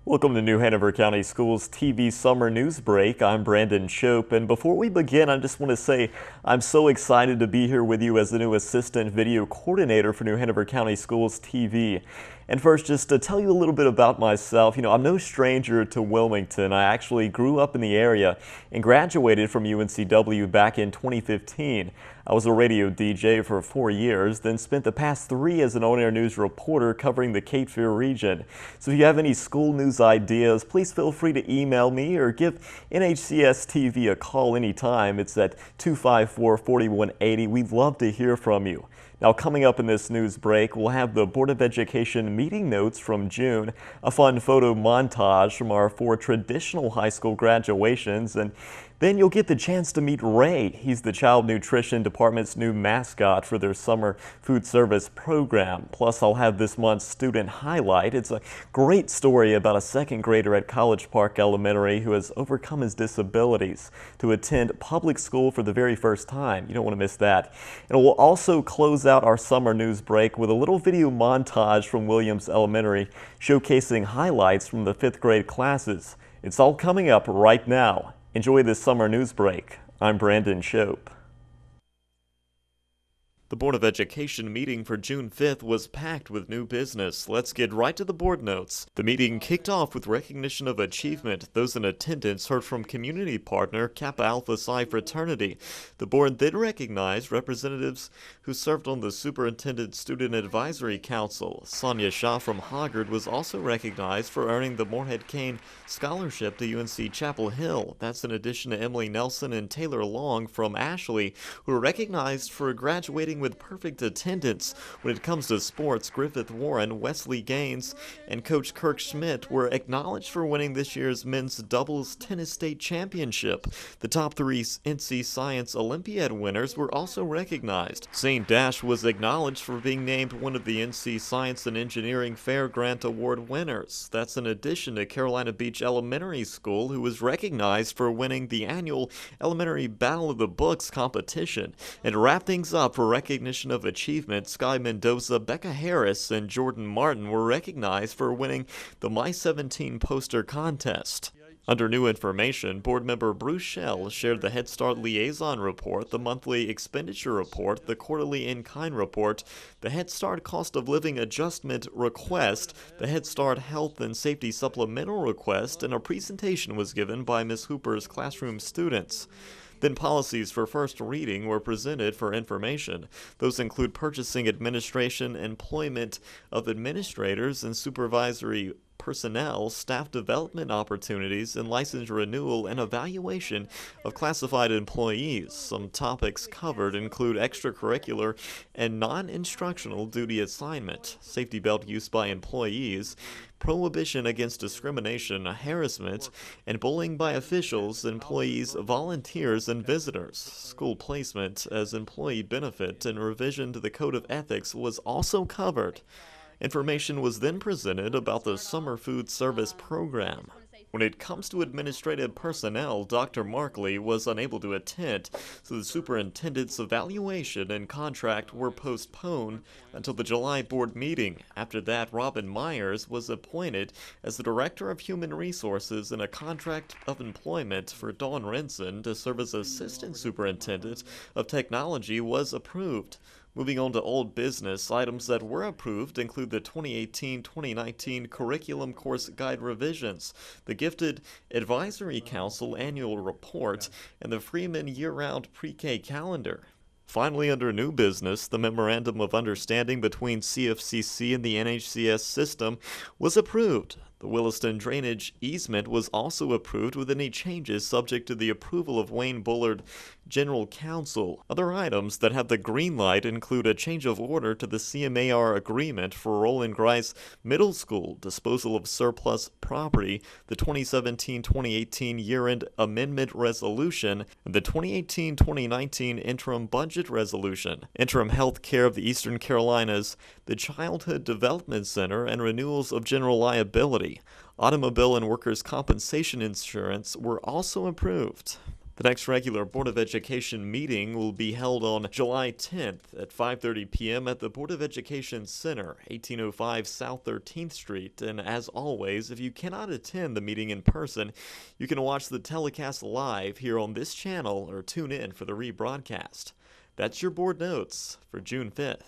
Welcome to New Hanover County Schools TV Summer News Break. I'm Brandon Shope, and before we begin, I just want to say I'm so excited to be here with you as the new Assistant Video Coordinator for New Hanover County Schools TV. And first, just to tell you a little bit about myself, I'm no stranger to Wilmington. I actually grew up in the area and graduated from UNCW back in 2015. I was a radio DJ for 4 years, then spent the past 3 as an on-air news reporter covering the Cape Fear region. So if you have any school news ideas, please feel free to email me or give NHCS TV a call anytime. It's at 254-4180. We'd love to hear from you. Now, coming up in this news break, we'll have the Board of Education meeting notes from June, a fun photo montage from our 4 traditional high school graduations, and then you'll get the chance to meet Ray. He's the Child Nutrition Department's new mascot for their summer food service program. Plus, I'll have this month's student highlight. It's a great story about a 2nd grader at College Park Elementary who has overcome his disabilities to attend public school for the very first time. You don't want to miss that. And we'll also close out our summer news break with a little video montage from Williams Elementary showcasing highlights from the 5th grade classes. It's all coming up right now. Enjoy this summer news break. I'm Brandon Shope. The Board of Education meeting for June 5th was packed with new business. Let's get right to the board notes. The meeting kicked off with recognition of achievement. Those in attendance heard from community partner Kappa Alpha Psi Fraternity. The board then recognized representatives who served on the Superintendent Student Advisory Council. Sonia Shah from Hoggard was also recognized for earning the Moorhead Kane Scholarship to UNC Chapel Hill. That's in addition to Emily Nelson and Taylor Long from Ashley, who were recognized for graduating with perfect attendance. When it comes to sports, Griffith Warren, Wesley Gaines, and Coach Kirk Schmidt were acknowledged for winning this year's men's doubles tennis state championship. The top 3 NC Science Olympiad winners were also recognized. St. Dash was acknowledged for being named one of the NC Science and Engineering Fair Grant Award winners. That's in addition to Carolina Beach Elementary School, who was recognized for winning the annual Elementary Battle of the Books competition. And to wrap things up, for recognition of achievement, Sky Mendoza, Becca Harris, and Jordan Martin were recognized for winning the My 17 poster contest. Under new information, board member Bruce Shell shared the Head Start Liaison Report, the monthly expenditure report, the quarterly in-kind report, the Head Start Cost of Living Adjustment request, the Head Start Health and Safety Supplemental request, and a presentation was given by Ms. Hooper's classroom students. Then policies for first reading were presented for information. Those include purchasing, administration, employment of administrators and supervisory personnel, staff development opportunities, and license renewal and evaluation of classified employees. Some topics covered include extracurricular and non-instructional duty assignment, safety belt use by employees, prohibition against discrimination, harassment, and bullying by officials, employees, volunteers, and visitors. School placement as employee benefit and revision to the Code of Ethics was also covered. Information was then presented about the summer food service program. When it comes to administrative personnel, Dr. Markley was unable to attend, so the superintendent's evaluation and contract were postponed until the July board meeting. After that, Robin Myers was appointed as the Director of Human Resources, and a contract of employment for Dawn Renson to serve as Assistant Superintendent of Technology was approved. Moving on to old business, items that were approved include the 2018-2019 Curriculum Course Guide revisions, the Gifted Advisory Council annual report, and the Freeman year-round pre-K calendar. Finally, under new business, the Memorandum of Understanding between CFCC and the NHCS system was approved. The Williston Drainage easement was also approved with any changes subject to the approval of Wayne Bullard General Counsel. Other items that have the green light include a change of order to the CMAR agreement for Roland Grice Middle School, disposal of surplus property, the 2017-2018 year-end amendment resolution, and the 2018-2019 interim budget resolution, interim health care of the Eastern Carolinas, the Childhood Development Center, and renewals of general liability. Automobile and workers' compensation insurance were also approved. The next regular Board of Education meeting will be held on July 10th at 5:30 p.m. at the Board of Education Center, 1805 South 13th Street. And as always, if you cannot attend the meeting in person, you can watch the telecast live here on this channel or tune in for the rebroadcast. That's your board notes for June 5th.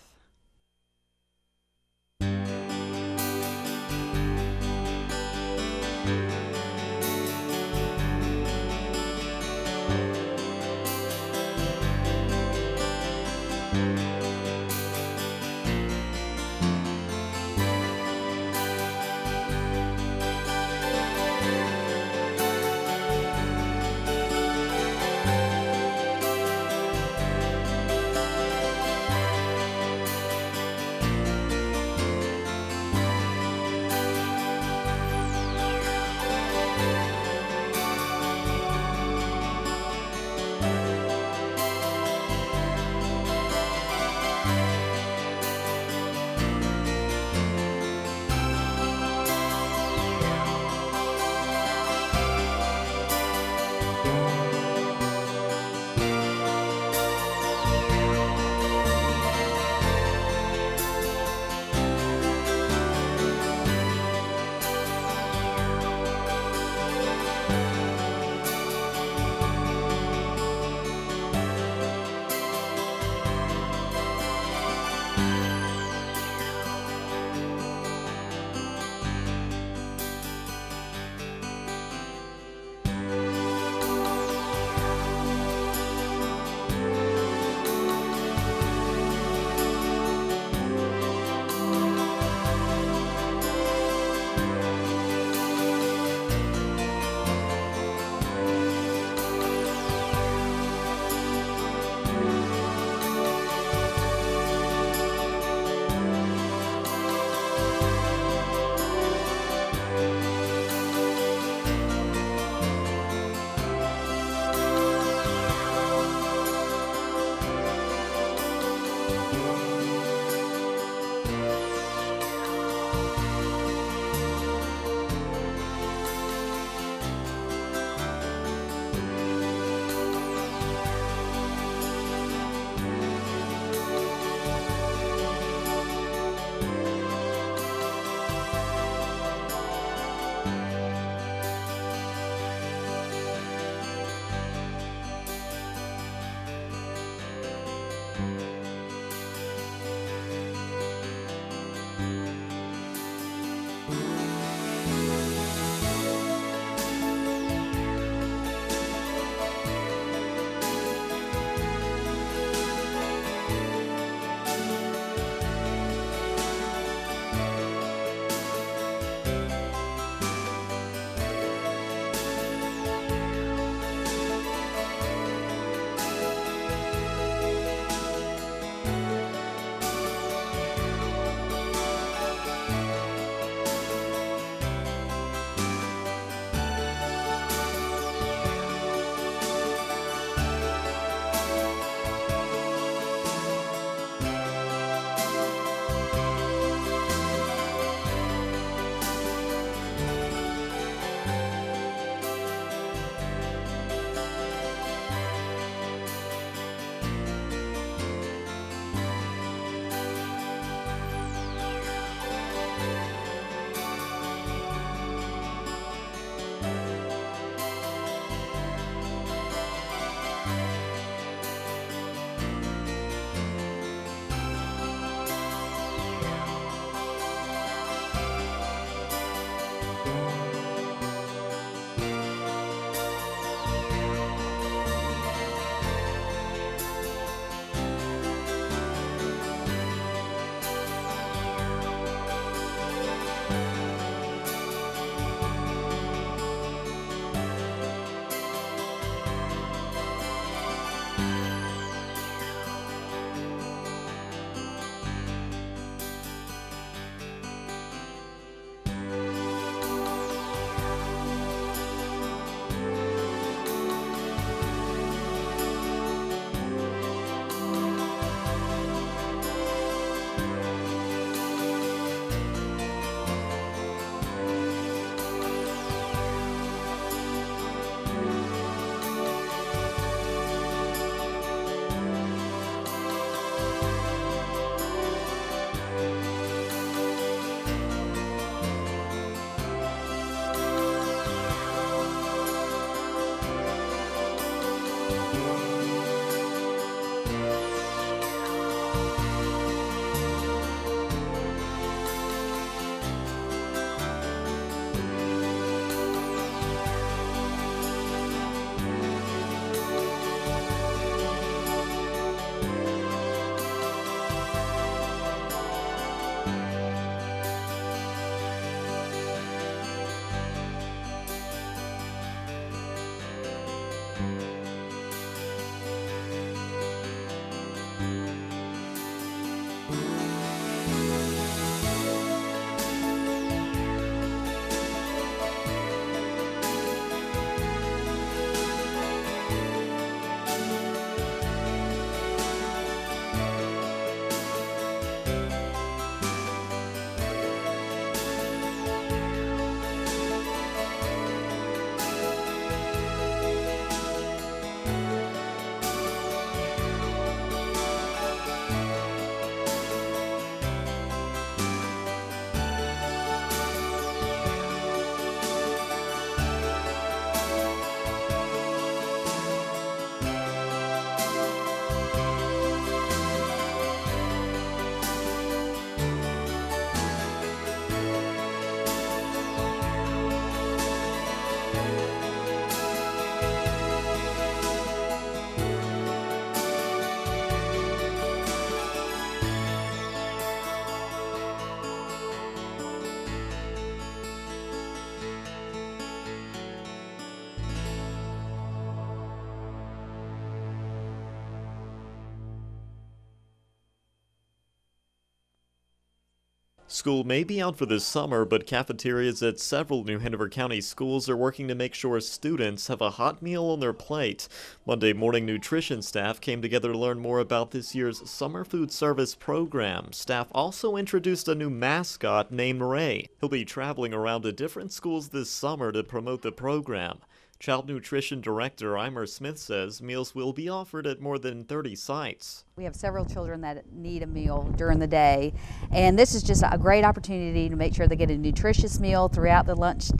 School may be out for this summer, but cafeterias at several New Hanover County schools are working to make sure students have a hot meal on their plate. Monday morning nutrition staff came together to learn more about this year's summer food service program. Staff also introduced a new mascot named Ray. He'll be traveling around to different schools this summer to promote the program. Child Nutrition Director Eimer Smith says meals will be offered at more than 30 sites. We have several children that need a meal during the day, and this is just a great opportunity to make sure they get a nutritious meal throughout the lunch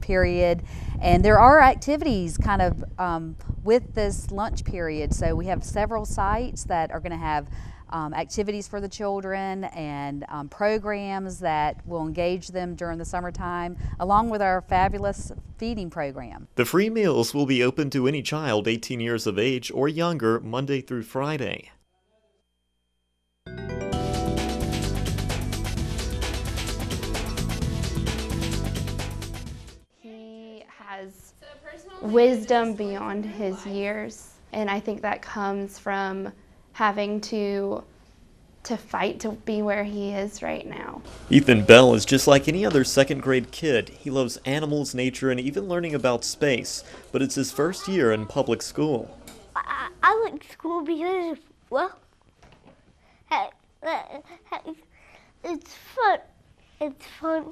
period. And there are activities kind of with this lunch period, so we have several sites that are going to have activities for the children and programs that will engage them during the summertime, along with our fabulous feeding program. The free meals will be open to any child 18 years of age or younger, Monday through Friday. He has wisdom beyond his years, and I think that comes from having to fight to be where he is right now. Ethan Bell is just like any other second grade kid. He loves animals, nature, and even learning about space, but it's his first year in public school. I like school because, well, it's fun. It's fun.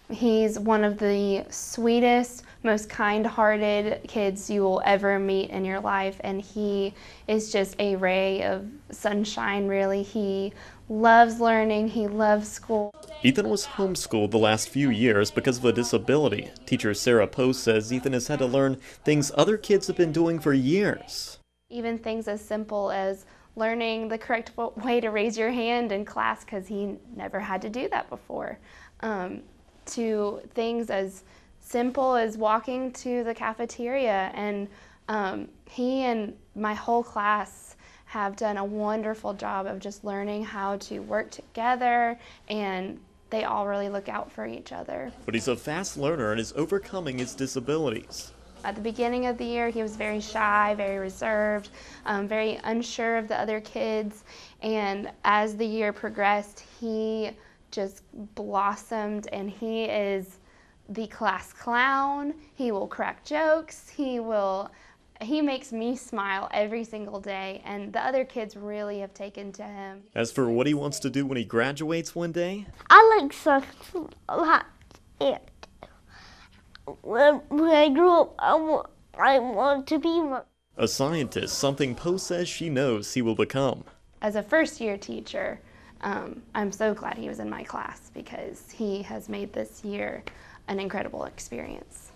He's one of the sweetest, most kind-hearted kids you will ever meet in your life, and he is just a ray of sunshine, really. He loves learning, he loves school. Ethan was homeschooled the last few years because of a disability. Teacher Sarah Post says Ethan has had to learn things other kids have been doing for years. Even things as simple as learning the correct way to raise your hand in class, because he never had to do that before. To things as simple as walking to the cafeteria, and he and my whole class have done a wonderful job of just learning how to work together, and they all really look out for each other. But he's a fast learner and is overcoming his disabilities. At the beginning of the year, he was very shy, very reserved, very unsure of the other kids, and as the year progressed, he just blossomed, and he is the class clown. He will crack jokes. He makes me smile every single day, and the other kids really have taken to him. As for what he wants to do when he graduates one day, I like science a lot, and when I grow up, I want to be one. a scientist, something Post says she knows he will become. As a first-year teacher, I'm so glad he was in my class, because he has made this year an incredible experience.